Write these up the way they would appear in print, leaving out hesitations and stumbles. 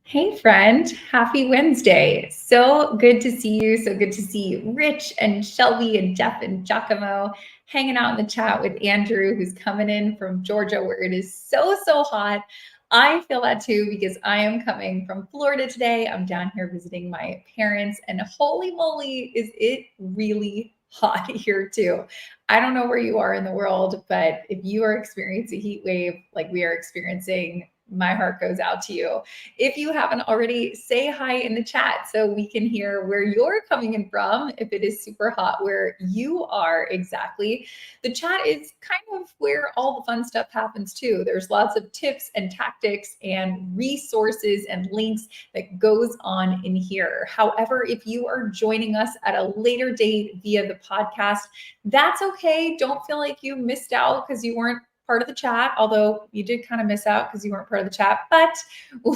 Hey, friend. Happy Wednesday. So good to see you. So good to see Rich and Shelby and Jeff and Giacomo hanging out in the chat with Andrew, who's coming in from Georgia, where it is so hot. I feel that too because I am coming from Florida today. I'm down here visiting my parents, and holy moly, is it really hot here too. I don't know where you are in the world, but if you are experiencing a heat wave like we are experiencing, my heart goes out to you. If you haven't already, say hi in the chat so we can hear where you're coming in from, if it is super hot where you are exactly. The chat is kind of where all the fun stuff happens too. There's lots of tips and tactics and resources and links that goes on in here. However, if you are joining us at a later date via the podcast, that's okay. Don't feel like you missed out because you weren't part of the chat, although you did kind of miss out because you weren't part of the chat, but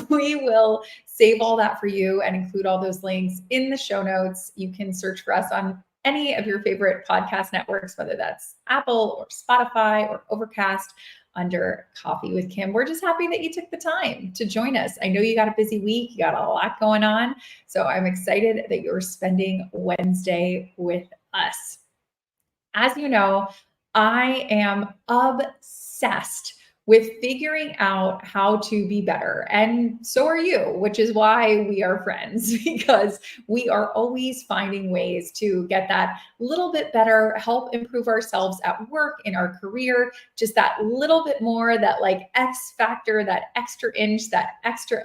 we will save all that for you and include all those links in the show notes. You can search for us on any of your favorite podcast networks, whether that's Apple or Spotify or Overcast, under Coffee with Kim. We're just happy that you took the time to join us. I know you got a busy week, you got a lot going on, so I'm excited that you're spending Wednesday with us. As you know, I am obsessed with figuring out how to be better. And so are you, which is why we are friends, because we are always finding ways to get that little bit better, help improve ourselves at work, in our career, just that little bit more, that like X factor, that extra inch, that extra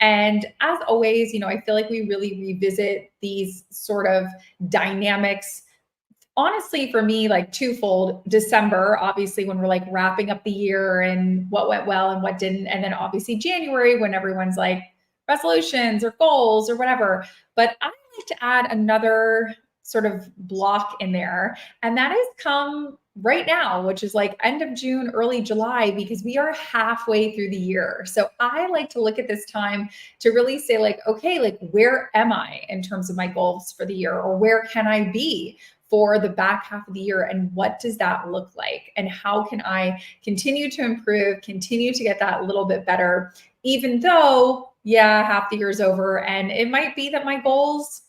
And as always, I feel like we really revisit these sort of dynamics. Honestly, for me, like twofold. December, obviously, when we're like wrapping up the year and what went well and what didn't. And then obviously January, when everyone's like resolutions or goals or whatever. But I like to add another sort of block in there. And that is come right now, which is like end of June, early July, because we are halfway through the year. So I like to look at this time to really say, like, okay, like, where am I in terms of my goals for the year, or where can I be for the back half of the year, and what does that look like, and how can I continue to improve, continue to get that little bit better, even though, yeah, half the year is over, and it might be that my goals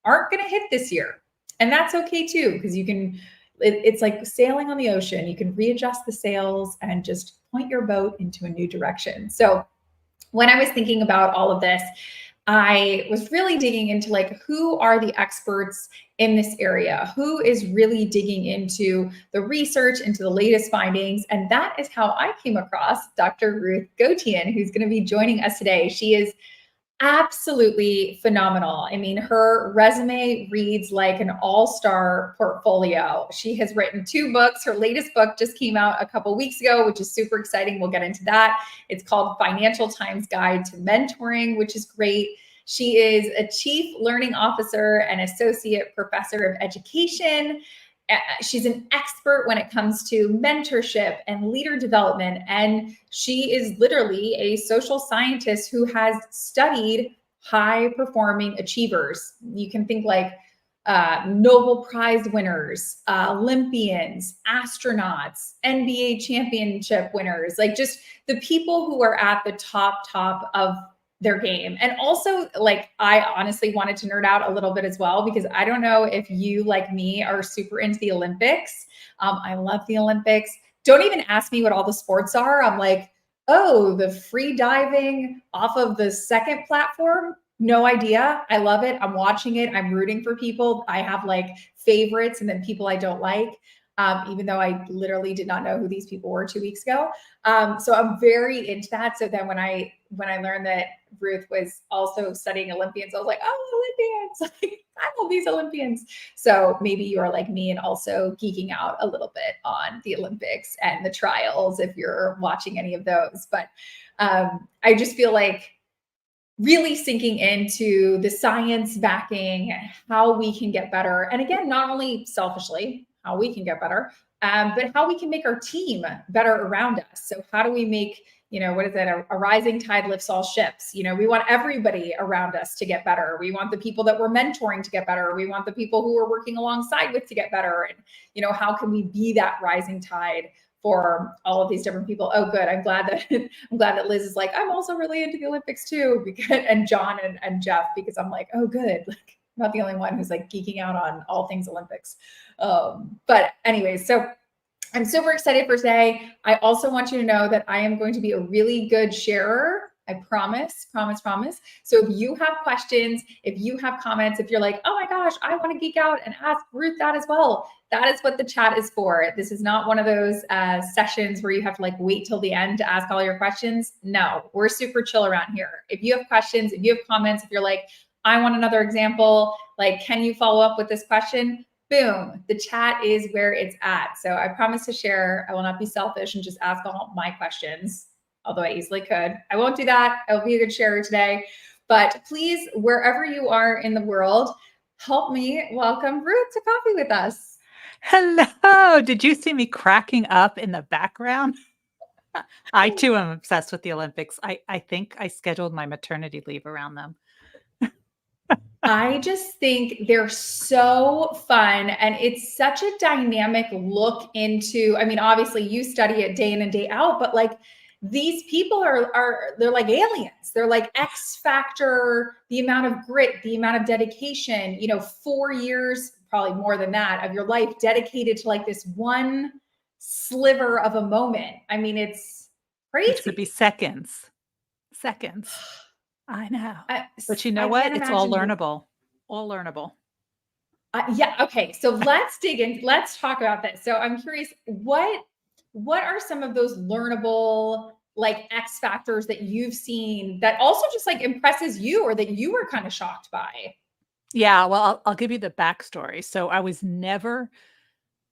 aren't going to hit this year. And that's okay too, because it's like sailing on the ocean. You can readjust the sails and just point your boat into a new direction. So when I was thinking about all of this, I was really digging into like, who are the experts in this area? Who is really digging into the research, into the latest findings? And that is how I came across Dr. Ruth Gotian, who's going to be joining us today. She is absolutely phenomenal. I mean, her resume reads like an all-star portfolio. She has written 2 books. Her latest book just came out a couple weeks ago, which is super exciting. We'll get into that. It's called Financial Times Guide to Mentoring, which is great. She is a chief learning officer and associate professor of education. She's an expert when it comes to mentorship and leader development. And she is literally a social scientist who has studied high performing achievers. You can think like Nobel Prize winners, Olympians, astronauts, NBA championship winners, like just the people who are at the top of their game. And also, like, I honestly wanted to nerd out a little bit as well, because I don't know if you, like me, are super into the Olympics. I love the Olympics. Don't even ask me what all the sports are. I'm like, oh, the free diving off of the second platform. No idea. I love it. I'm watching it. I'm rooting for people. I have like favorites and then people I don't like. Even though I literally did not know who these people were 2 weeks ago. So I'm very into that. So then when I learned that Ruth was also studying Olympians, I was like, oh, Olympians, like, I love these Olympians. So maybe you are like me and also geeking out a little bit on the Olympics and the trials if you're watching any of those. But I just feel like really sinking into the science backing how we can get better. And again, not only selfishly, how we can get better, but how we can make our team better around us. So how do we make, what is it? A rising tide lifts all ships. We want everybody around us to get better. We want the people that we're mentoring to get better. We want the people who we're working alongside with to get better. And, how can we be that rising tide for all of these different people. Oh, good. I'm glad that Liz is like, I'm also really into the Olympics too, because, and John and Jeff, because I'm like, oh, good. Like, I'm not the only one who's like geeking out on all things Olympics. But anyways, so I'm super excited for today. I also want you to know that I am going to be a really good sharer. I promise, promise, promise. So if you have questions, if you have comments, if you're like, oh my gosh, I want to geek out and ask Ruth that as well, that is what the chat is for. This is not one of those sessions where you have to like wait till the end to ask all your questions. No, we're super chill around here. If you have questions, if you have comments, if you're like, I want another example, like, can you follow up with this question? Boom, the chat is where it's at. So I promise to share. I will not be selfish and just ask all my questions, although I easily could. I won't do that. I will be a good sharer today. But please, wherever you are in the world, help me welcome Ruth to coffee with us. Hello. Did you see me cracking up in the background? I too am obsessed with the Olympics. I think I scheduled my maternity leave around them. I just think they're so fun, and it's such a dynamic look into, I mean, obviously you study it day in and day out, but like these people are they're like aliens. They're like X Factor, the amount of grit, the amount of dedication, 4 years, probably more than that, of your life dedicated to like this one sliver of a moment. I mean, it's crazy. It's going to be seconds. Seconds. I know. But you know I what? can't It's all imagine. learnable. All learnable. Yeah. Okay. So let's dig in. Let's talk about this. So I'm curious, what are some of those learnable like X factors that you've seen that also just like impresses you, or that you were kind of shocked by? Yeah. Well, I'll give you the backstory. So I was never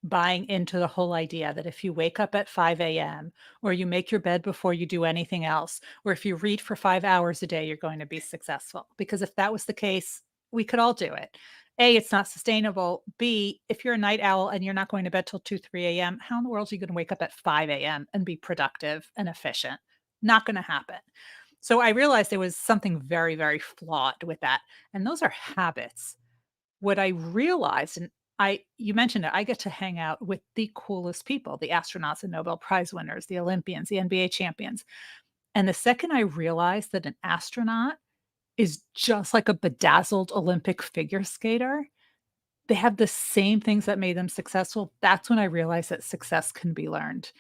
buying into the whole idea that if you wake up at 5 a.m. or you make your bed before you do anything else, or if you read for 5 hours a day, you're going to be successful. Because if that was the case, we could all do it. A, it's not sustainable. B, if you're a night owl and you're not going to bed till 2, 3 a.m., how in the world are you going to wake up at 5 a.m. and be productive and efficient? Not going to happen. So I realized there was something very, very flawed with that. And those are habits. What I realized, and you mentioned it, I get to hang out with the coolest people, the astronauts and Nobel Prize winners, the Olympians, the NBA champions. And the second I realized that an astronaut is just like a bedazzled Olympic figure skater, they have the same things that made them successful. That's when I realized that success can be learned.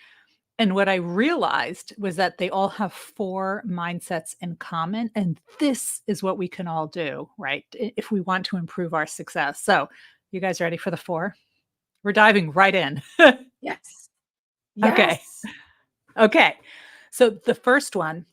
And what I realized was that they all have 4 mindsets in common. And this is what we can all do, right? If we want to improve our success. So, you guys ready for the 4? We're diving right in. Yes. Okay. Yes. Okay. So, the first one,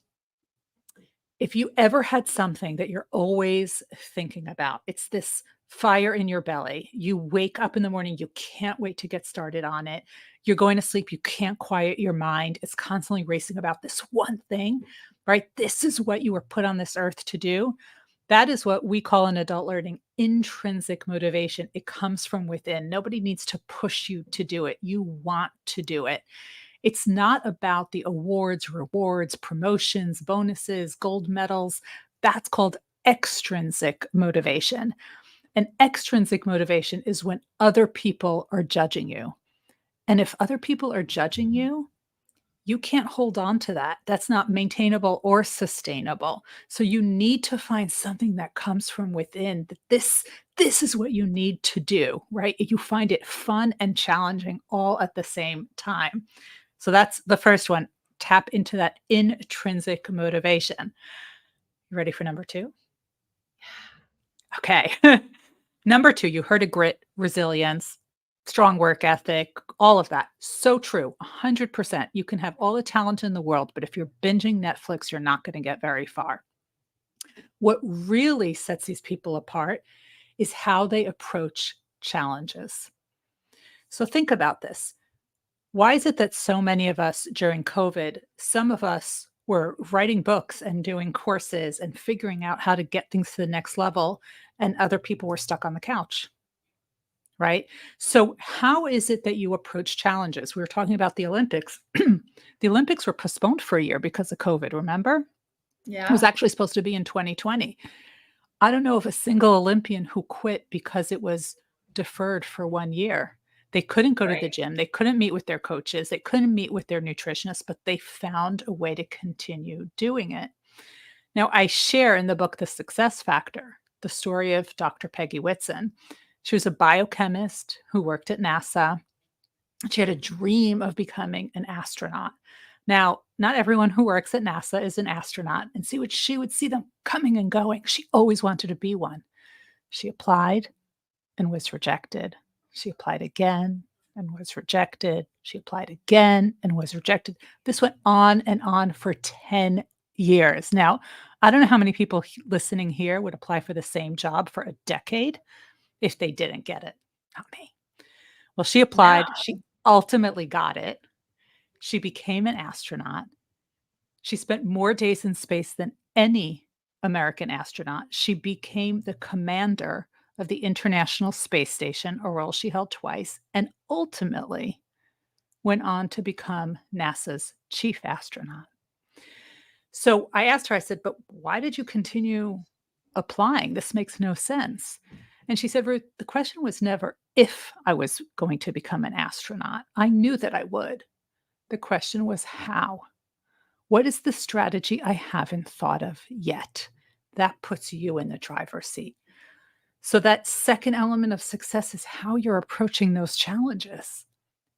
if you ever had something that you're always thinking about, it's this fire in your belly. You wake up in the morning, you can't wait to get started on it. You're going to sleep, you can't quiet your mind. It's constantly racing about this one thing, right? This is what you were put on this earth to do. That is what we call in adult learning intrinsic motivation. It comes from within. Nobody needs to push you to do it. You want to do it. It's not about the awards, rewards, promotions, bonuses, gold medals. That's called extrinsic motivation. And extrinsic motivation is when other people are judging you. And if other people are judging you, you can't hold on to that. That's not maintainable or sustainable. So you need to find something that comes from within. That this is what you need to do, right? You find it fun and challenging all at the same time. So that's the first one. Tap into that intrinsic motivation. You ready for number 2? Okay. Number 2, you heard of grit, resilience, strong work ethic, all of that. So true. 100%. You can have all the talent in the world, but if you're binging Netflix, you're not going to get very far. What really sets these people apart is how they approach challenges. So think about this. Why is it that so many of us during COVID, some of us were writing books and doing courses and figuring out how to get things to the next level, and other people were stuck on the couch, right? So how is it that you approach challenges? We were talking about the Olympics. The Olympics were postponed for a year because of COVID, remember? It was Yeah. actually supposed to be in 2020. I don't know of a single Olympian who quit because it was deferred for 1 year. They couldn't go to the Right. gym. They couldn't meet with their coaches. They couldn't meet with their nutritionist, but they found a way to continue doing it. Now, I share in the book, The Success Factor, the story of Dr. Peggy Whitson. She was a biochemist who worked at NASA. She had a dream of becoming an astronaut. Now, not everyone who works at NASA is an astronaut, and she would see them coming and going. She always wanted to be one. She applied and was rejected. She applied again and was rejected. She applied again and was rejected. This went on and on for 10 years. Now, I don't know how many people listening here would apply for the same job for a decade if they didn't get it. Not me. Well, she Yeah. applied. She ultimately got it. She became an astronaut. She spent more days in space than any American astronaut. She became the commander of the International Space Station, a role she held twice, and ultimately went on to become NASA's chief astronaut. So I asked her, I said, but why did you continue applying? This makes no sense. And she said, Ruth, the question was never if I was going to become an astronaut. I knew that I would. The question was how. What is the strategy I haven't thought of yet? That puts you in the driver's seat. So that second element of success is how you're approaching those challenges,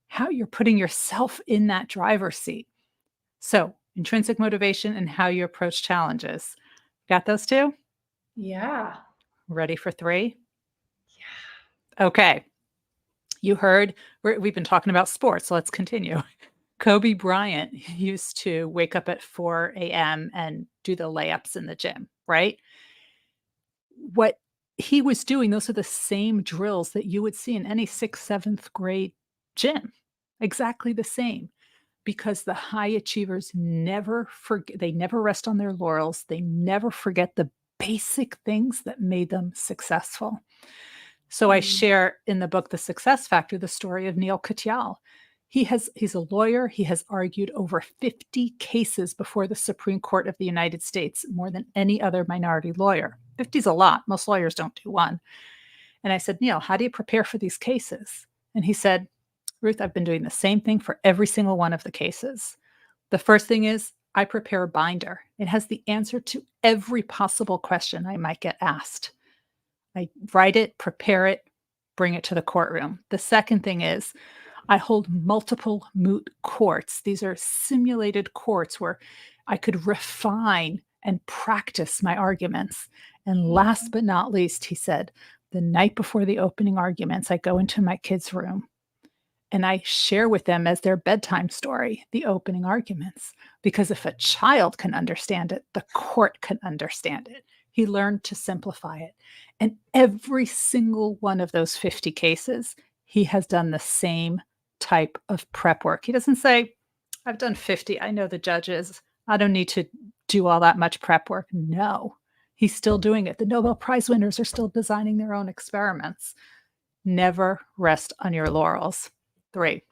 how you're putting yourself in that driver's seat. So intrinsic motivation and how you approach challenges. Got those two? Yeah. Ready for 3? Yeah. Okay. You heard, we've been talking about sports, so let's continue. Kobe Bryant used to wake up at 4 a.m. and do the layups in the gym, right? What he was doing, those are the same drills that you would see in any 6th, 7th grade gym. Exactly the same. Because the high achievers never forget, they never rest on their laurels. They never forget the basic things that made them successful. So I share in the book, The Success Factor, the story of Neil Katyal. He's a lawyer. He has argued over 50 cases before the Supreme Court of the United States, more than any other minority lawyer. 50 is a lot. Most lawyers don't do one. And I said, Neil, how do you prepare for these cases? And he said, Ruth, I've been doing the same thing for every single one of the cases. The first thing is I prepare a binder. It has the answer to every possible question I might get asked. I write it, prepare it, bring it to the courtroom. The second thing is I hold multiple moot courts. These are simulated courts where I could refine and practice my arguments. And last but not least, he said, the night before the opening arguments, I go into my kids' room and I share with them as their bedtime story the opening arguments. Because if a child can understand it, the court can understand it. He learned to simplify it. And every single one of those 50 cases, he has done the same type of prep work. He doesn't say, I've done 50. I know the judges. I don't need to do all that much prep work. No, he's still doing it. The Nobel Prize winners are still designing their own experiments. Never rest on your laurels. 3.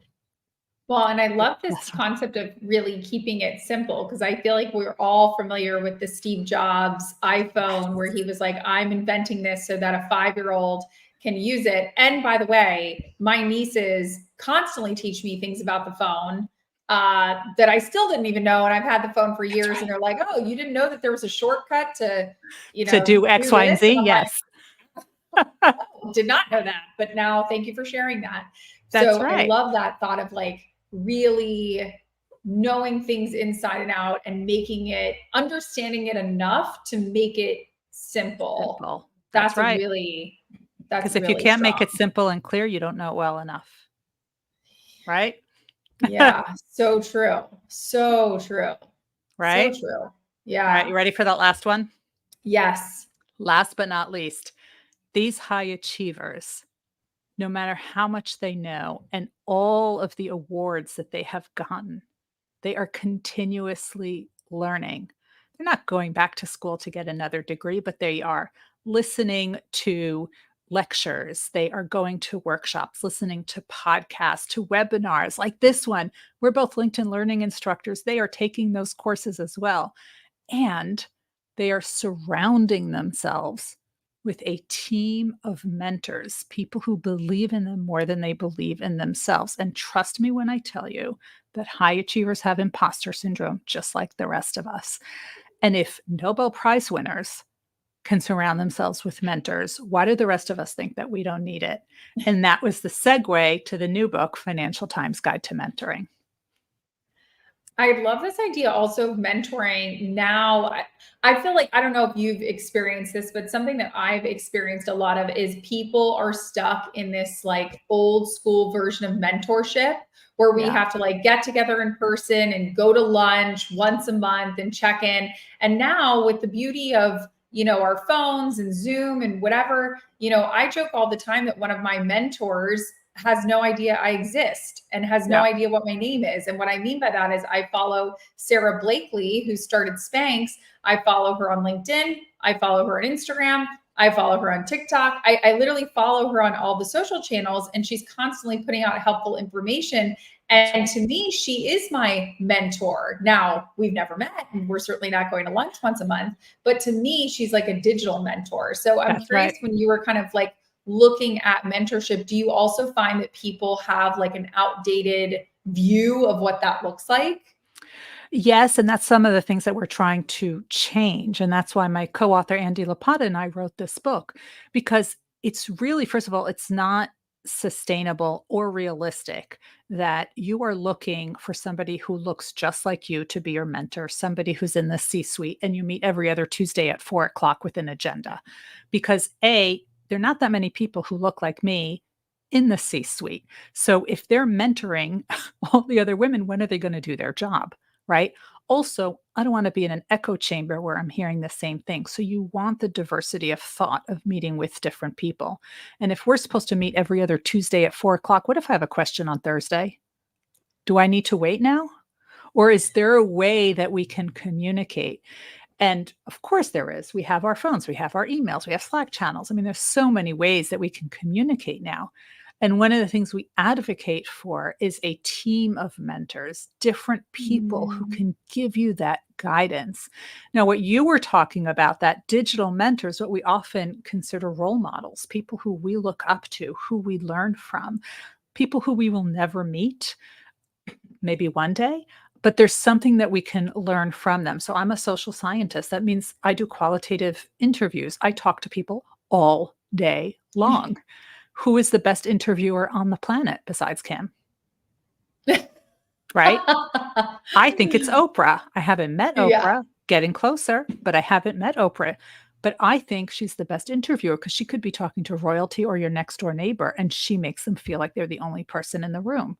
Well, and I love this Last one. concept of really keeping it simple because I feel like we're all familiar with the Steve Jobs iPhone where he was like, I'm inventing this so that a 5-year-old can use it. And by the way, my nieces constantly teach me things about the phone that I still didn't even know. And I've had the phone for years. Right. And they're like, oh, you didn't know that there was a shortcut to, To do X, Y, and this? Z? And I'm Yes. oh, did not know that. But now thank you for sharing that. That's So I right. love that thought of like really knowing things inside and out and understanding it enough to make it simple. Simple. That's That's right. Because if you can't make it simple and clear, you don't know it well enough. Right? Yeah, so true. So true. Right? So true. All Yeah. right. You ready for that last one? Yes. Last but not least, these high achievers, no matter how much they know and all of the awards that they have gotten, they are continuously learning. They're not going back to school to get another degree, but they are listening to lectures. They are going to workshops, listening to podcasts, to webinars like this one. We're both LinkedIn Learning instructors. They are taking those courses as well. And they are surrounding themselves with a team of mentors, people who believe in them more than they believe in themselves. And trust me when I tell you that high achievers have imposter syndrome, just like the rest of us. And if Nobel Prize winners can surround themselves with mentors, why do the rest of us think that we don't need it? And that was the segue to the new book, Financial Times Guide to Mentoring. I love this idea also of mentoring. Now, I feel like, I don't know if you've experienced this, but something that I've experienced a lot of is people are stuck in this like old school version of mentorship where we Yeah. have to like get together in person and go to lunch once a month and check in. And now with the beauty of, our phones and Zoom and whatever, I joke all the time that one of my mentors has no idea I exist and has no Yeah. idea what my name is. And what I mean by that is I follow Sarah Blakely, who started Spanx. I follow her on LinkedIn. I follow her on Instagram. I follow her on TikTok. I literally follow her on all the social channels, and she's constantly putting out helpful information. That's And right. to me, she is my mentor. Now, we've never met, and we're certainly not going to lunch once a month, but to me, she's like a digital mentor. So I'm That's curious, right. when you were kind of like looking at mentorship, do you also find that people have like an outdated view of what that looks like? Yes, and that's some of the things that we're trying to change, and that's why my co-author, Andy Lapata, and I wrote this book, because it's really, first of all, it's not sustainable or realistic that you are looking for somebody who looks just like you to be your mentor, somebody who's in the C-suite, and you meet every other Tuesday at 4 o'clock with an agenda. Because A, there are not that many people who look like me in the C-suite. So if they're mentoring all the other women, when are they gonna do their job? Right? Also, I don't want to be in an echo chamber where I'm hearing the same thing. So you want the diversity of thought of meeting with different people. And if we're supposed to meet every other Tuesday at 4 o'clock, what if I have a question on Thursday? Do I need to wait now? Or is there a way that we can communicate? And of course there is. We have our phones, we have our emails, we have Slack channels. I mean, there's so many ways that we can communicate now. And one of the things we advocate for is a team of mentors, different people who Mm. can give you that guidance. Now, what you were talking about, that digital mentors, what we often consider role models, people who we look up to, who we learn from, people who we will never meet, maybe one day, but there's something that we can learn from them. So I'm a social scientist. That means I do qualitative interviews. I talk to people all day long. Who is the best interviewer on the planet besides Kim? Right? I think it's Oprah. I haven't met Yeah. Oprah, getting closer, but I haven't met Oprah. But I think she's the best interviewer because she could be talking to royalty or your next door neighbor, and she makes them feel like they're the only person in the room.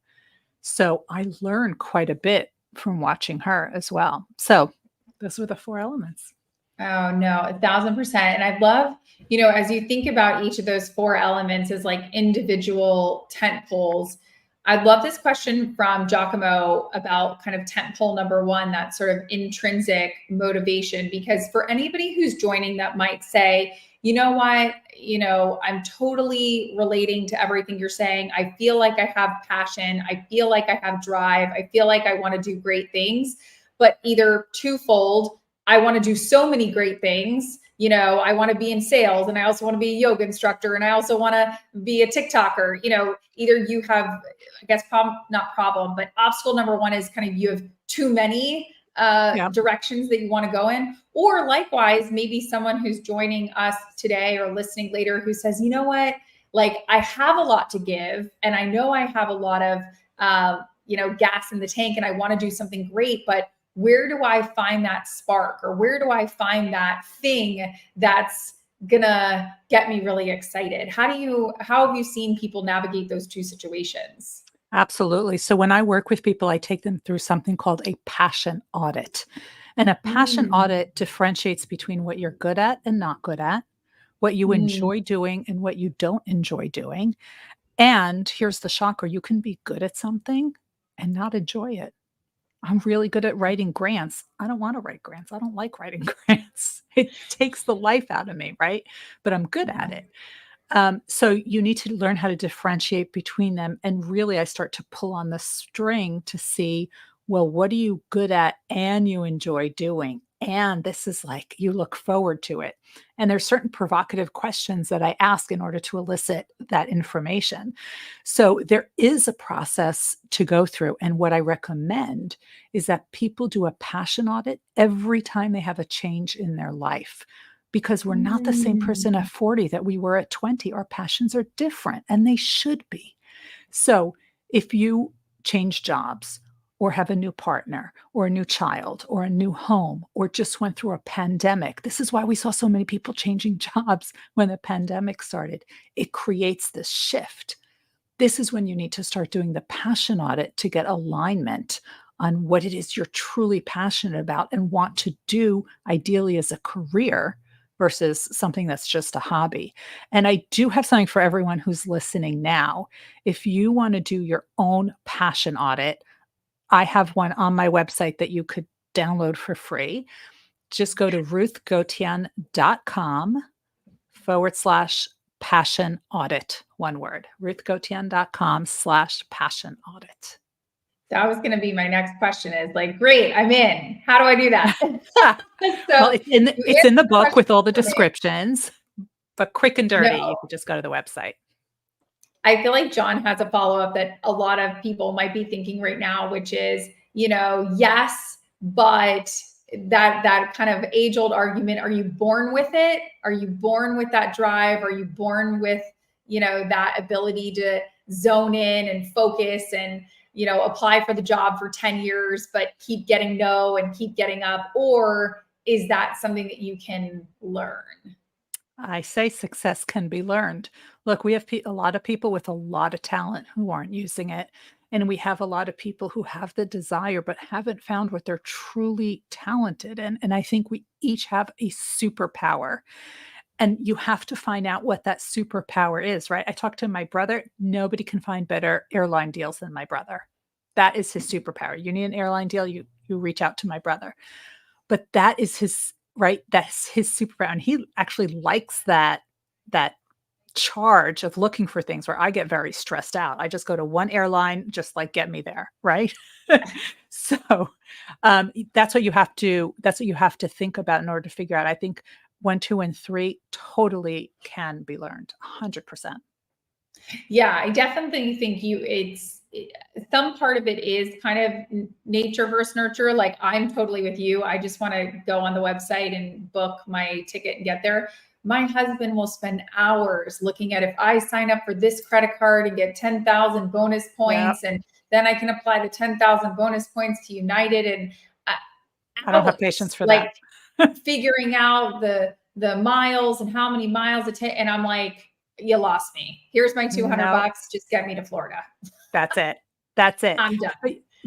So I learned quite a bit from watching her as well. So those were the 4 elements. Oh no, 1,000%. And I love, as you think about each of those four elements as like individual tent poles, I love this question from Giacomo about kind of tent pole number one, that sort of intrinsic motivation. Because for anybody who's joining that might say, you know what, I'm totally relating to everything you're saying. I feel like I have passion. I feel like I have drive. I feel like I want to do great things, but either twofold, I want to do so many great things. I want to be in sales, and I also want to be a yoga instructor, and I also want to be a TikToker. Either you have, I guess, not problem, but obstacle number one is kind of you have too many Yeah. directions that you want to go in. Or likewise, maybe someone who's joining us today or listening later who says, you know what, like I have a lot to give, and I know I have a lot of, gas in the tank, and I want to do something great, but where do I find that spark, or where do I find that thing that's gonna get me really excited? How have you seen people navigate those two situations? Absolutely. So when I work with people, I take them through something called a passion audit. And a passion Mm, audit differentiates between what you're good at and not good at, what you mm. enjoy doing and what you don't enjoy doing. And here's the shocker, you can be good at something and not enjoy it. I'm really good at writing grants. I don't want to write grants. I don't like writing grants. It takes the life out of me, right? But I'm good at it. So you need to learn how to differentiate between them. And really, I start to pull on the string to see, well, what are you good at and you enjoy doing? And this is like, you look forward to it. And there's certain provocative questions that I ask in order to elicit that information. So there is a process to go through. And what I recommend is that people do a passion audit every time they have a change in their life, because we're not the same person at Mm. 40 that we were at 20. Our passions are different, and they should be. So if you change jobs, or have a new partner, or a new child, or a new home, or just went through a pandemic, this is why we saw so many people changing jobs when the pandemic started. It creates this shift. This is when you need to start doing the passion audit to get alignment on what it is you're truly passionate about and want to do, ideally as a career versus something that's just a hobby. And I do have something for everyone who's listening now. If you want to do your own passion audit, I have one on my website that you could download for free. Just go to ruthgotian.com/passion audit, one word, ruthgotian.com/passion audit. That was going to be my next question is like, great, I'm in. How do I do that? Well, So you it's in the answered the book with all the question for me. descriptions, but quick and dirty, No, you could just go to the website. I feel like John has a follow-up that a lot of people might be thinking right now, which is, yes, but that kind of age-old argument, are you born with it? Are you born with that drive? Are you born with, that ability to zone in and focus and, apply for the job for 10 years, but keep getting no and keep getting up? Or is that something that you can learn? I say success can be learned. Look, we have a lot of people with a lot of talent who aren't using it. And we have a lot of people who have the desire but haven't found what they're truly talented in. And I think we each have a superpower. And you have to find out what that superpower is, right? I talked to my brother. Nobody can find better airline deals than my brother. That is his superpower. You need an airline deal, you reach out to my brother. But that is his right, that's his superpower, and he actually likes that charge of looking for things where I get very stressed out. I just go to one airline, just like, "Get me there," right? So, that's what you have to think about in order to figure out. I think 1, 2, and 3 totally can be learned, 100%. Yeah, I definitely think some part of it is kind of nature versus nurture. Like I'm totally with you. I just want to go on the website and book my ticket and get there. My husband will spend hours looking at if I sign up for this credit card and get 10,000 bonus Yep. points, and then I can apply the 10,000 bonus points to United, and uh, I don't have hours patience for that. like figuring out the miles and how many miles it takes. And I'm like, you lost me. Here's my 200 No. bucks. Just get me to Florida. That's it. That's it. I'm done.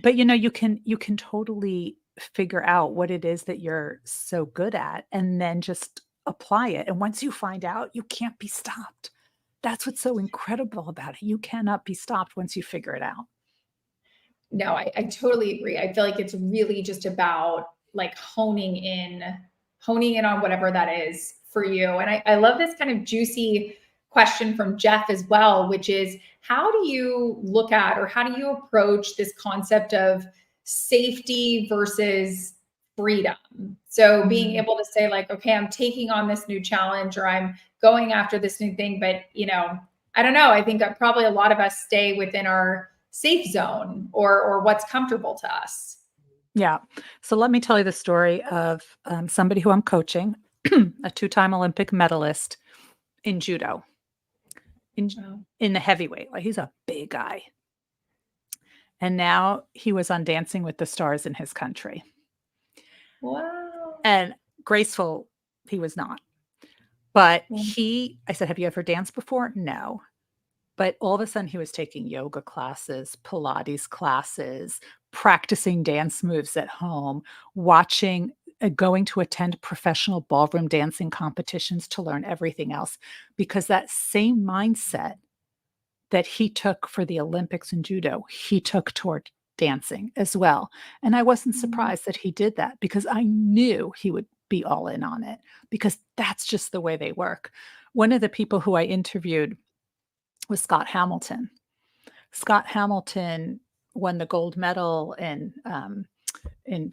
But you can totally figure out what it is that you're so good at and then just apply it. And once you find out, you can't be stopped. That's what's so incredible about it. You cannot be stopped once you figure it out. No, I totally agree. I feel like it's really just about like honing in on whatever that is for you. And I love this kind of juicy question from Jeff as well, which is how do you look at or how do you approach this concept of safety versus freedom? So being Mm. able to say, like, okay, I'm taking on this new challenge or I'm going after this new thing, but I don't know. I think that probably a lot of us stay within our safe zone or what's comfortable to us. Yeah. So let me tell you the story of somebody who I'm coaching, a two-time Olympic medalist in judo, in Wow. in the heavyweight. Like, he's a big guy. And now he was on Dancing with the Stars in his country. Wow. And graceful, he was not. But Wow. I said, "Have you ever danced before?" "No." But all of a sudden, he was taking yoga classes, Pilates classes, practicing dance moves at home, watching, going to attend professional ballroom dancing competitions to learn everything else, because that same mindset that he took for the Olympics in judo, he took toward dancing as well. And I wasn't surprised that he did that because I knew he would be all in on it because that's just the way they work. One of the people who I interviewed was Scott Hamilton. Scott Hamilton won the gold medal in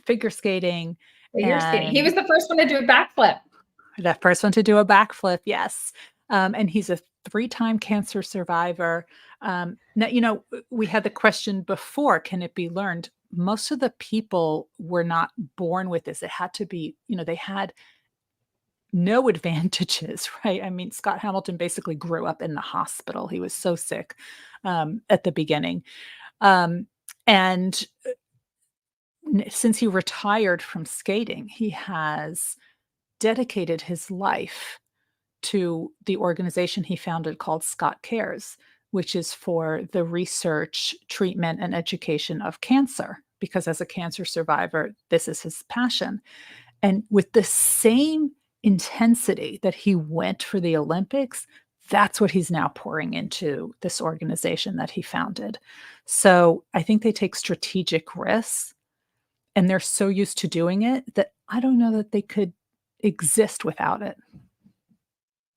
figure skating, Figure skating. He And was the first one to do a backflip. the first one to do a backflip, yes. And he's a three-time cancer survivor. Now, we had the question before, can it be learned? Most of the people were not born with this. It had to be, they had no advantages, right? I mean, Scott Hamilton basically grew up in the hospital. He was so sick at the beginning. And since he retired from skating, he has dedicated his life to the organization he founded called Scott Cares, which is for the research, treatment, and education of cancer. Because as a cancer survivor, this is his passion. And with the same intensity that he went for the Olympics, that's what he's now pouring into this organization that he founded. So I think they take strategic risks, and they're so used to doing it that I don't know that they could exist without it.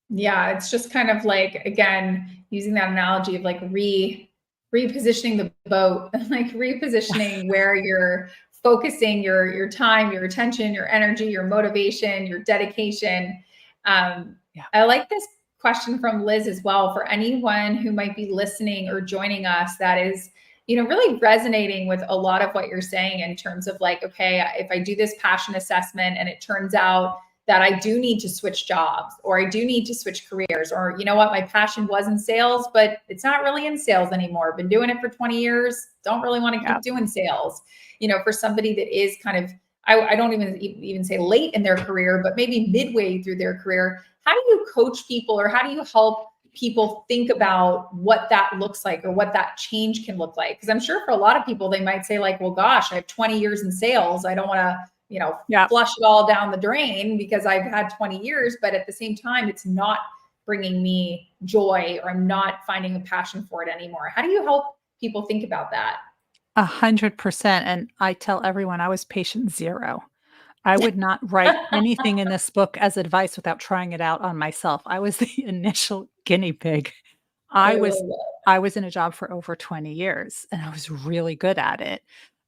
Yeah, it's just kind of like, again, using that analogy of like repositioning the boat, like repositioning where you're focusing your time, your attention, your energy, your motivation, your dedication. Yeah. I like this question from Liz as well, for anyone who might be listening or joining us that is, really resonating with a lot of what you're saying in terms of like, okay, if I do this passion assessment and it turns out that I do need to switch jobs, or I do need to switch careers, or you know what, my passion was in sales, but it's not really in sales anymore. Been doing it for 20 years. Don't really want to keep doing sales. For somebody that is kind of, I don't even say late in their career, but maybe midway through their career, how do you coach people, or how do you help people think about what that looks like, or what that change can look like? Because I'm sure for a lot of people, they might say like, well, gosh, I have 20 years in sales. I don't want to, flush it all down the drain because I've had 20 years, but at the same time, it's not bringing me joy, or I'm not finding a passion for it anymore. How do you help people think about that? 100%. And I tell everyone I was patient zero. I would not write anything in this book as advice without trying it out on myself. I was the initial guinea pig. I I love was that. I was in a job for over 20 years, and I was really good at it.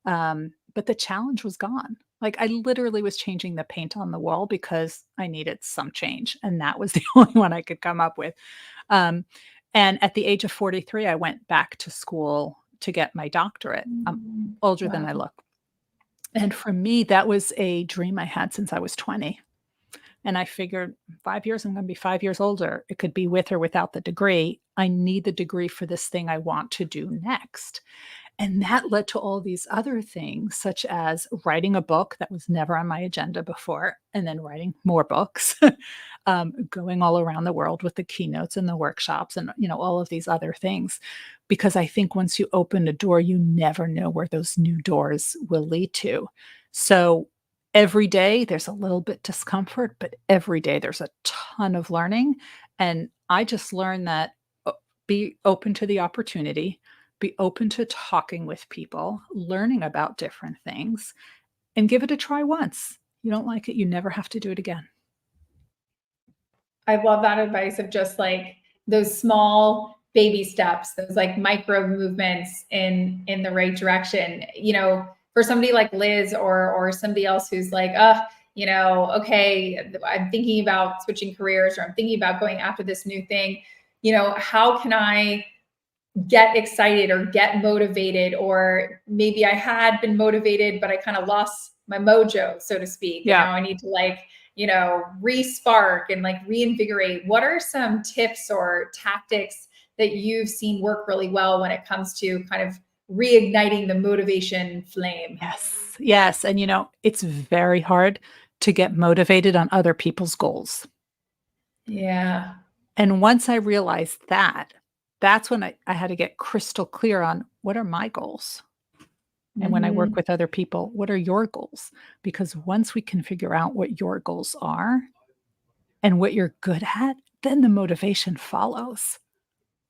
But the challenge was gone. Like, I literally was changing the paint on the wall because I needed some change, and that was the only one I could come up with. Um, and at the age of 43, I went back to school to get my doctorate. I'm older than Wow. I look. And for me, that was a dream I had since I was 20. And I figured 5 years, I'm going to be 5 years older. It could be with or without the degree. I need the degree for this thing I want to do next. And that led to all these other things, such as writing a book that was never on my agenda before, and then writing more books, going all around the world with the keynotes and the workshops and, all of these other things. Because I think once you open a door, you never know where those new doors will lead to. So every day there's a little bit discomfort, but every day there's a ton of learning. And I just learned that be open to the opportunity, be open to talking with people, learning about different things, and give it a try once. You don't like it, you never have to do it again. I love that advice of just like those small baby steps, those like micro movements in the right direction. For somebody like Liz, or somebody else who's like, okay, I'm thinking about switching careers, or I'm thinking about going after this new thing. How can I get excited or get motivated? Or maybe I had been motivated, but I kind of lost my mojo, so to speak. And Yeah. now I need to re-spark and like reinvigorate. What are some tips or tactics that you've seen work really well when it comes to kind of reigniting the motivation flame? Yes. Yes. And it's very hard to get motivated on other people's goals. Yeah. And once I realized that, that's when I had to get crystal clear on what are my goals. And when I work with other people, what are your goals? Because once we can figure out what your goals are and what you're good at, then the motivation follows,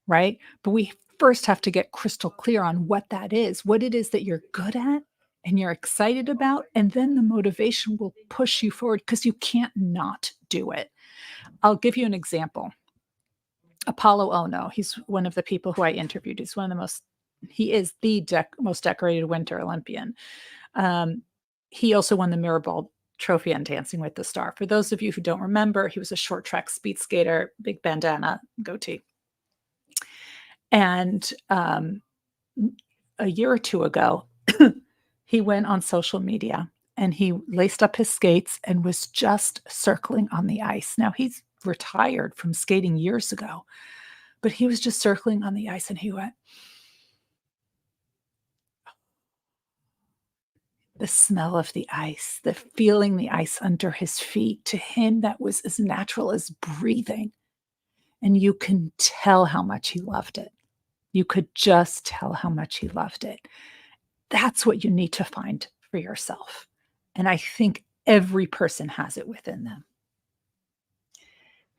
right? But we first have to get crystal clear on what that is, what it is that you're good at and you're excited about. And then the motivation will push you forward because you can't not do it. I'll give you an example. Apollo Ono, he's one of the people who I interviewed. He is the most decorated Winter Olympian. He also won the Mirrorball trophy on Dancing with the Star. For those of you who don't remember, he was a short track speed skater, big bandana, goatee. And a year or two ago, he went on social media and he laced up his skates and was just circling on the ice. Now, he's retired from skating years ago, but he was just circling on the ice and he went, the smell of the ice, the feeling the ice under his feet, to him, that was as natural as breathing. And you can tell how much he loved it. You could just tell how much he loved it. That's what you need to find for yourself. And I think every person has it within them.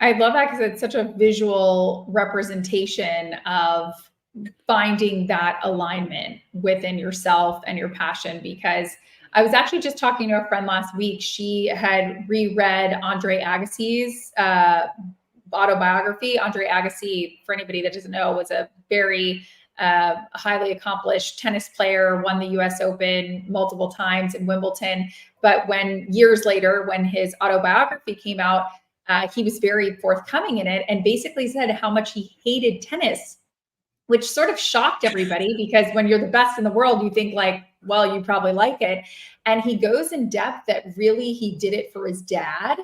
I love that because it's such a visual representation of finding that alignment within yourself and your passion. Because I was actually just talking to a friend last week. She had reread Andre Agassi's autobiography. Andre Agassi, for anybody that doesn't know, was a very highly accomplished tennis player, won the US Open multiple times in Wimbledon. But when years later, when his autobiography came out, he was very forthcoming in it and basically said how much he hated tennis, which sort of shocked everybody because when you're the best in the world, you think like, well, you probably like it. And he goes in depth that really he did it for his dad,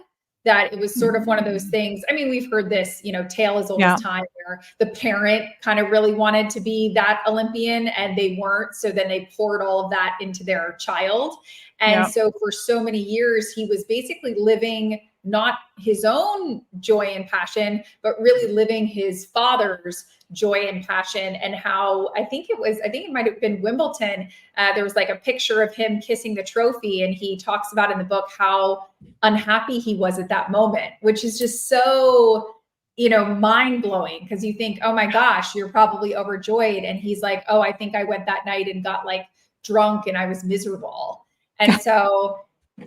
that it was sort of one of those things. I mean, we've heard this, tale as old as time, where the parent kind of really wanted to be that Olympian and they weren't. So then they poured all of that into their child. And so for so many years, he was basically living not his own joy and passion, but really living his father's joy and passion. And how I think it might have been Wimbledon. There was like a picture of him kissing the trophy. And he talks about in the book how unhappy he was at that moment, which is just so, mind blowing, because you think, oh my gosh, you're probably overjoyed. And he's like, oh, I think I went that night and got like drunk and I was miserable. And so,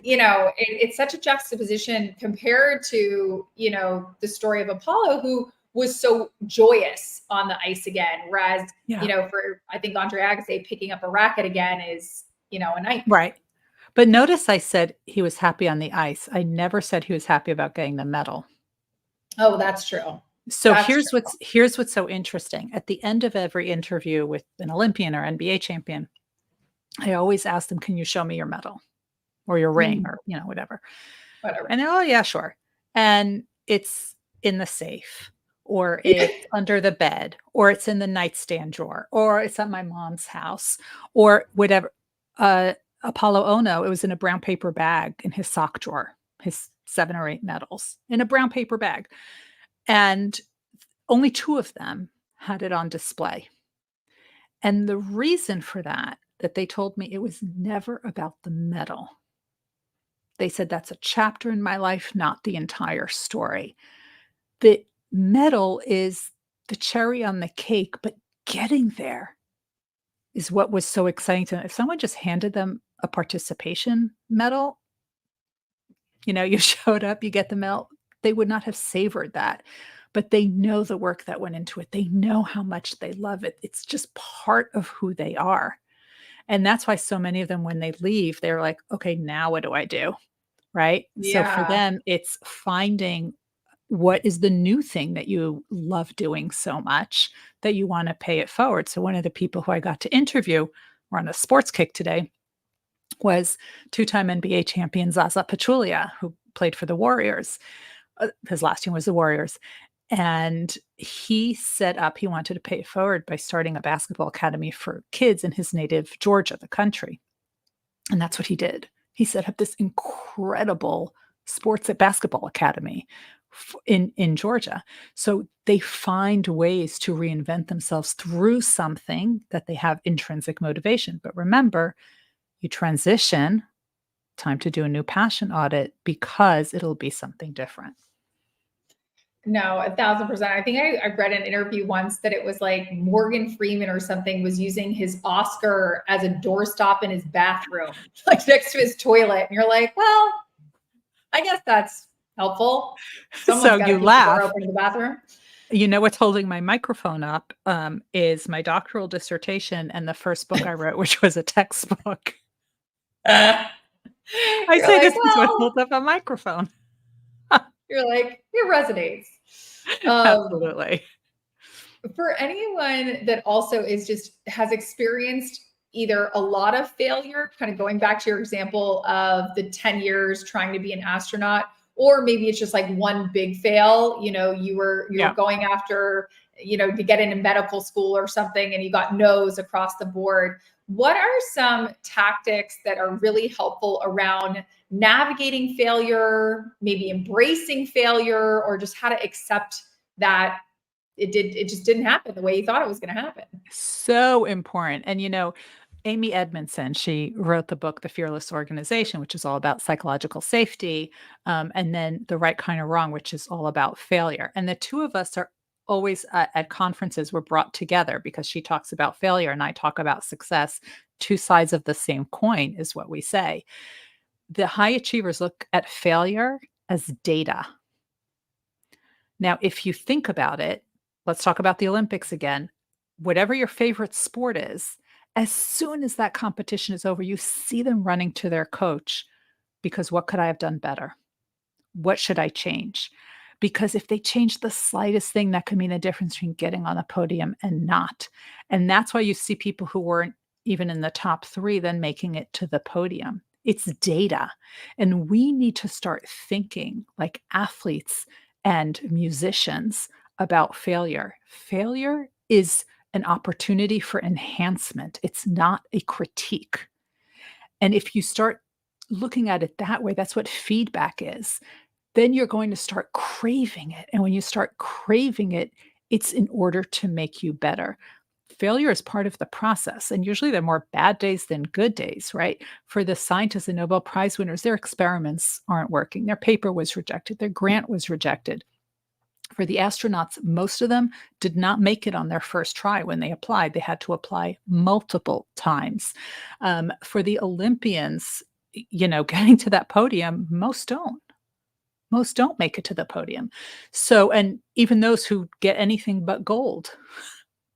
it's such a juxtaposition compared to, the story of Apollo, who was so joyous on the ice again. Whereas, for, I think Andre Agassi, picking up a racket again is, a nightmare. Right. But notice I said he was happy on the ice. I never said he was happy about getting the medal. Oh, that's true. So here's what's so interesting. At the end of every interview with an Olympian or NBA champion, I always ask them, can you show me your medal or your ring or, whatever. And they're, oh yeah, sure. And it's in the safe, or it's under the bed, or it's in the nightstand drawer, or it's at my mom's house, or whatever. Apollo Ono, it was in a brown paper bag in his sock drawer, his 7 or 8 medals in a brown paper bag. And only 2 of them had it on display. And the reason for that they told me, it was never about the medal. They said, that's a chapter in my life, not the entire story. The medal is the cherry on the cake, but getting there is what was so exciting to them. If someone just handed them a participation medal, you showed up, you get the medal, they would not have savored that. But they know the work that went into it. They know how much they love it. It's just part of who they are. And that's why so many of them, when they leave, they're like, okay, now what do I do? Right? So for them, it's finding what is the new thing that you love doing so much that you want to pay it forward. So one of the people who I got to interview, we're on a sports kick today, was 2-time NBA champion Zaza Pachulia, who played for the Warriors. His last team was the Warriors. And he wanted to pay it forward by starting a basketball academy for kids in his native Georgia, the country. And that's what he did. He set up this incredible basketball academy in Georgia. So they find ways to reinvent themselves through something that they have intrinsic motivation. But remember, you transition, time to do a new passion audit, because it'll be something different. No, 1,000%. I think I read an interview once that it was like Morgan Freeman or something was using his Oscar as a doorstop in his bathroom, like next to his toilet. And you're like, well, I guess that's helpful. Someone's got to keep the door open in the bathroom. You know what's holding my microphone up is my doctoral dissertation and the first book I wrote, which was a textbook. I You're say like, this is what well, holds up a microphone. you're like, it resonates. Um, Absolutely. for anyone that also is just has experienced either a lot of failure, kind of going back to your example of the 10 years trying to be an astronaut, or maybe it's just like one big fail, you were Yeah. going after, to get into medical school or something and you got no's across the board. What are some tactics that are really helpful around navigating failure, maybe embracing failure, or just how to accept that it just didn't happen the way you thought it was going to happen? So important. And Amy Edmondson, she wrote the book The Fearless Organization, which is all about psychological safety, and then The Right Kind of Wrong, which is all about failure. And the two of us are always at conferences. We're brought together because she talks about failure and I talk about success. Two sides of the same coin is what we say. The high achievers look at failure as data. Now, if you think about it, let's talk about the Olympics again. Whatever your favorite sport is, as soon as that competition is over, you see them running to their coach because what could I have done better? What should I change? Because if they change the slightest thing, that could mean a difference between getting on the podium and not. And that's why you see people who weren't even in the top three then making it to the podium. It's data. And we need to start thinking like athletes and musicians about failure. Failure is an opportunity for enhancement, it's not a critique. And if you start looking at it that way, that's what feedback is, then you're going to start craving it. And when you start craving it, it's in order to make you better. Failure is part of the process. And usually there are more bad days than good days, right? For the scientists and Nobel Prize winners, their experiments aren't working. Their paper was rejected. Their grant was rejected. For the astronauts, most of them did not make it on their first try when they applied. They had to apply multiple times. For the Olympians, getting to that podium, most don't. Most don't make it to the podium. So, and even those who get anything but gold,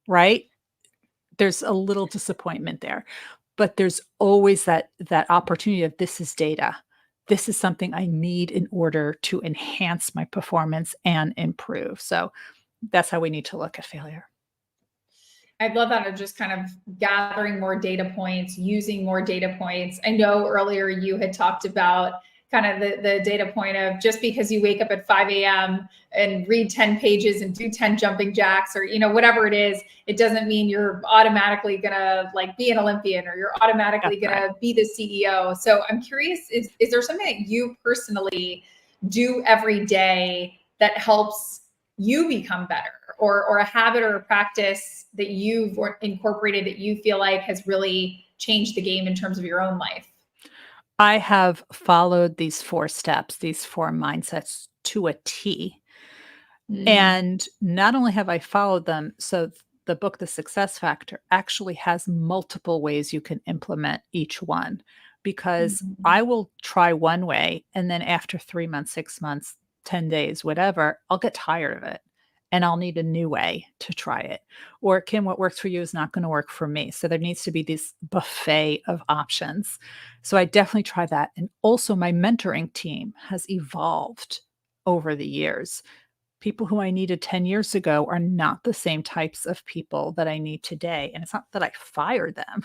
right? There's a little disappointment there. But there's always that opportunity of this is data. This is something I need in order to enhance my performance and improve. So that's how we need to look at failure. I love that of just kind of gathering more data points, using more data points. I know earlier you had talked about kind of the data point of just because you wake up at 5 a.m. and read 10 pages and do 10 jumping jacks or, whatever it is, it doesn't mean you're automatically going to like be an Olympian or you're automatically That's going right. to be the CEO. So I'm curious, is there something that you personally do every day that helps you become better, or a habit or a practice that you've incorporated that you feel like has really changed the game in terms of your own life? I have followed these 4 steps, these 4 mindsets to a T. Mm, And not only have I followed them, so the book, The Success Factor, actually has multiple ways you can implement each one because mhm. I will try one way. And then after 3 months, 6 months, 10 days, whatever, I'll get tired of it and I'll need a new way to try it. Or, Kim, what works for you is not going to work for me. So there needs to be this buffet of options. So I definitely try that. And also, my mentoring team has evolved over the years. People who I needed 10 years ago are not the same types of people that I need today. And it's not that I fired them.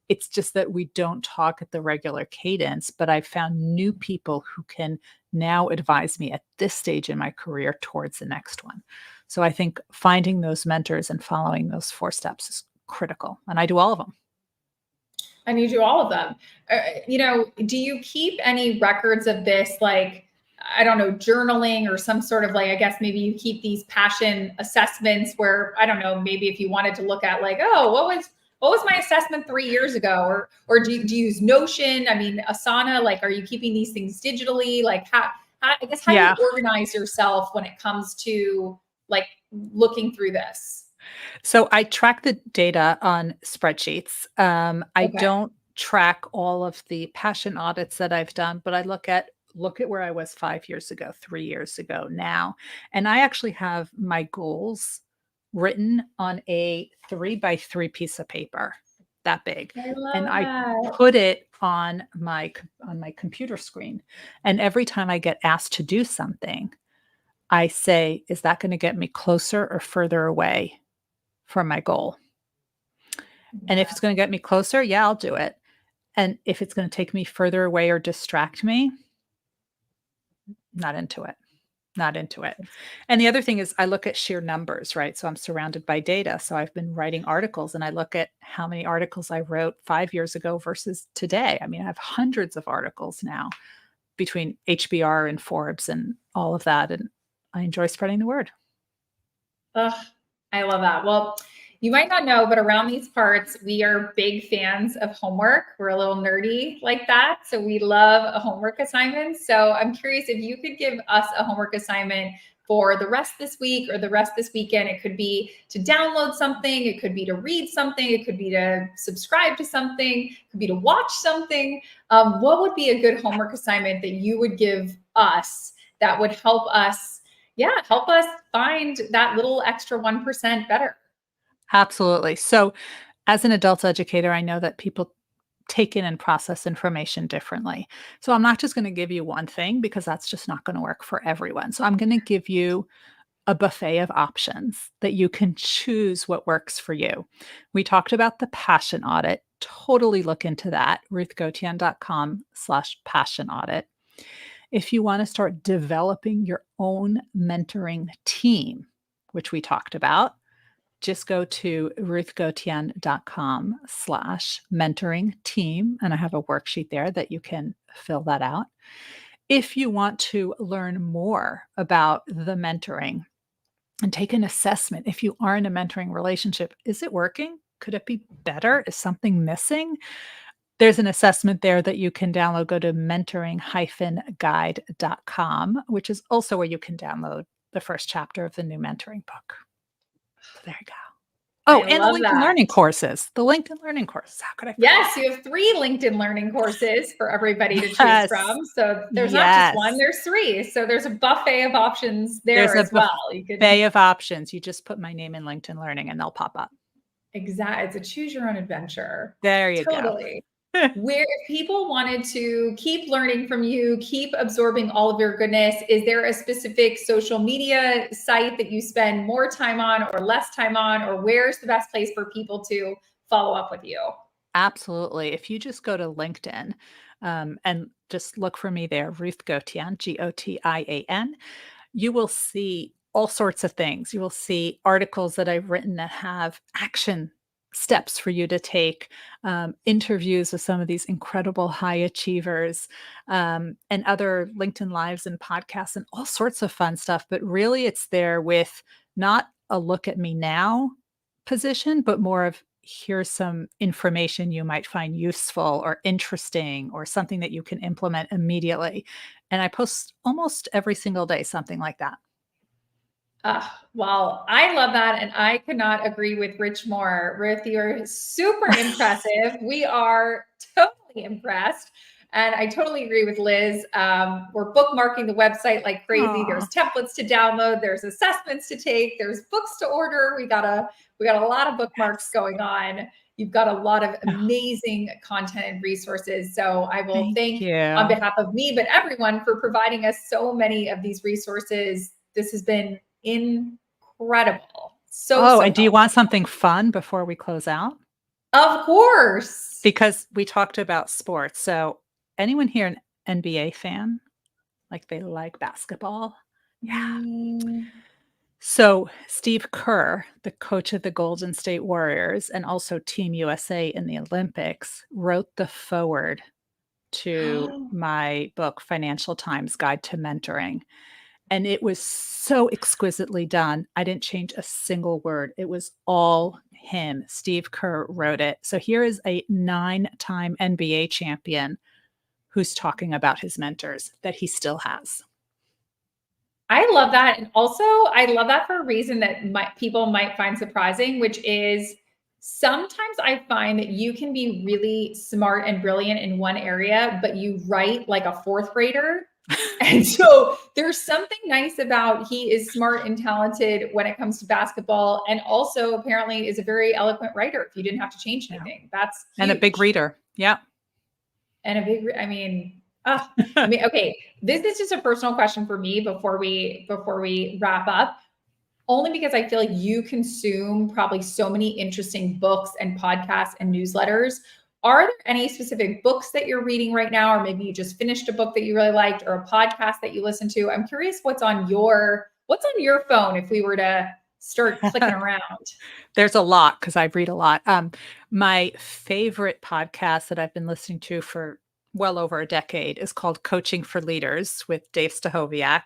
It's just that we don't talk at the regular cadence, but I've found new people who can now advise me at this stage in my career towards the next one. So I think finding those mentors and following those 4 steps is critical. And I do all of them. And you do all of them. Do you keep any records of this, like, I don't know, journaling or some sort of like, I guess maybe you keep these passion assessments where, I don't know, maybe if you wanted to look at like, oh, what was my assessment 3 years ago? Or do you use Notion? I mean, Asana, like, are you keeping these things digitally? Like I guess, how do you Yeah. organize yourself when it comes to like looking through this? So I track the data on spreadsheets. I Okay. don't track all of the passion audits that I've done, but I look at where I was 5 years ago, 3 years ago now. And I actually have my goals written on a 3 by 3 piece of paper. that big. I love And I that. put it on my computer screen. And every time I get asked to do something, I say, is that going to get me closer or further away from my goal? And if it's Yeah. going to get me closer, yeah, I'll do it. And if it's going to take me further away or distract me, not into it. Not into it. And the other thing is I look at sheer numbers, right? So I'm surrounded by data. So I've been writing articles and I look at how many articles I wrote 5 years ago versus today. I mean, I have hundreds of articles now between HBR and Forbes and all of that. And I enjoy spreading the word. Ugh, I love that. Well, you might not know, but around these parts, we are big fans of homework. We're a little nerdy like that. So we love a homework assignment. So I'm curious if you could give us a homework assignment for the rest this week or the rest this weekend. It could be to download something. It could be to read something. It could be to subscribe to something. It could be to watch something. What would be a good homework assignment that you would give us that would help us help us find that little extra 1% better? Absolutely. So as an adult educator, I know that people take in and process information differently. So I'm not just going to give you one thing because that's just not going to work for everyone. So I'm going to give you a buffet of options that you can choose what works for you. We talked about the passion audit. Totally look into that. ruthgotian.com/passion audit. If you want to start developing your own mentoring team, which we talked about, just go to ruthgotian.com/mentoring team. And I have a worksheet there that you can fill that out. If you want to learn more about the mentoring and take an assessment, if you are in a mentoring relationship, is it working? Could it be better? Is something missing? There's an assessment there that you can download. Go to mentoring-guide.com, which is also where you can download the first chapter of the new mentoring book. So there you go. Oh, I and the love LinkedIn that. Learning courses. The LinkedIn Learning courses. How could I forget Yes, that? you have 3 LinkedIn Learning courses for everybody to choose Yes. from. So there's not just one, Yes. there's 3. So there's a buffet of options There's there a as well. You buffet can of options. You just put my name in LinkedIn Learning and they'll pop up. it's a choose your own adventure. There you go. Totally. Where if people wanted to keep learning from you, keep absorbing all of your goodness, is there a specific social media site that you spend more time on or less time on, or where's the best place for people to follow up with you? Absolutely. If you just go to LinkedIn and just look for me there, Ruth Gotian, Gotian, you will see all sorts of things. You will see articles that I've written that have action steps for you to take, interviews with some of these incredible high achievers, and other LinkedIn Lives and podcasts and all sorts of fun stuff. But really, it's there with not a look at me now position, but more of here's some information you might find useful or interesting or something that you can implement immediately. And I post almost every single day, something like that. Well, I love that. And I could not agree with Rich more. Ruth, you're super impressive. We are totally impressed. And I totally agree with Liz. We're bookmarking the website like crazy. There's Aw. templates to download, there's assessments to take, there's books to order. We got a lot of bookmarks Yes. going on. You've got a lot of Oh, amazing content and resources. So I will thank thank on you. behalf of me, but everyone for providing us so many of these resources. This has been incredible. So, Oh, so and do you want helpful. something fun before we close out? Of course. Because we talked about sports. So, anyone here an NBA fan? Like they like basketball? Yeah. Mm, So, Steve Kerr, the coach of the Golden State Warriors and also Team USA in the Olympics, wrote the foreword to my book, Financial Times Guide to Mentoring. And it was so exquisitely done. I didn't change a single word. It was all him. Steve Kerr wrote it. So here is a 9-time NBA champion who's talking about his mentors that he still has. I love that. And also, I love that for a reason that people might find surprising, which is sometimes I find that you can be really smart and brilliant in one area, but you write like a fourth grader. And so there's something nice about he is smart and talented when it comes to basketball, and also apparently is a very eloquent writer. If you didn't have to change anything, that's huge. And a big reader. Yeah. And a big, I mean, okay, this is just a personal question for me before we wrap up. Only because I feel like you consume probably so many interesting books and podcasts and newsletters. Are there any specific books that you're reading right now, or maybe you just finished a book that you really liked, or a podcast that you listen to? I'm curious what's on your phone if we were to start clicking around. There's a lot because I read a lot. My favorite podcast that I've been listening to for well over a decade is called Coaching for Leaders with Dave Stachowiak.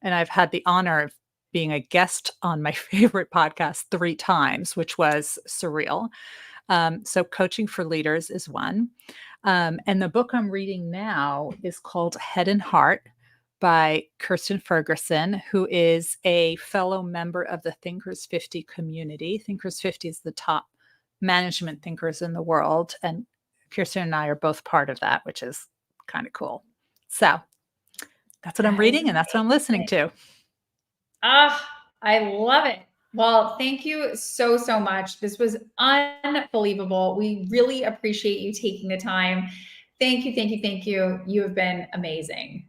And I've had the honor of being a guest on my favorite podcast 3 times, which was surreal. So Coaching for Leaders is one. And the book I'm reading now is called Head and Heart by Kirsten Ferguson, who is a fellow member of the Thinkers 50 community. Thinkers 50 is the top management thinkers in the world. And Kirsten and I are both part of that, which is kind of cool. So that's what I'm reading and that's what I'm listening to. I love it. Well, thank you so, so much. This was unbelievable. We really appreciate you taking the time. Thank you, thank you, thank you. You have been amazing.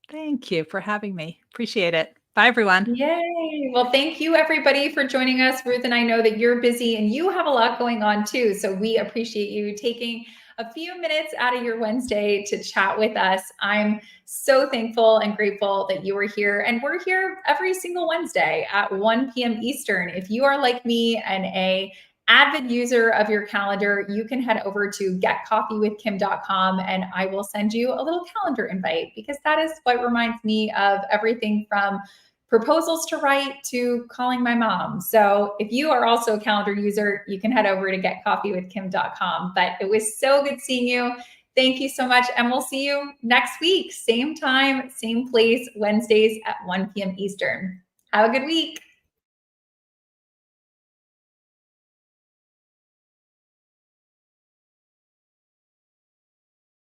Thank you for having me. Appreciate it. Bye, everyone. Yay. Well, thank you everybody for joining us. Ruth and I know that you're busy and you have a lot going on too. So we appreciate you taking a few minutes out of your Wednesday to chat with us. I'm so thankful and grateful that you are here. And we're here every single Wednesday at 1 p.m. Eastern. If you are like me and a avid user of your calendar, you can head over to getcoffeewithkim.com and I will send you a little calendar invite, because that is what reminds me of everything from proposals to write to calling my mom. So if you are also a calendar user, you can head over to getcoffeewithkim.com. But it was so good seeing you. Thank you so much. And we'll see you next week. Same time, same place, Wednesdays at 1 p.m. Eastern. Have a good week.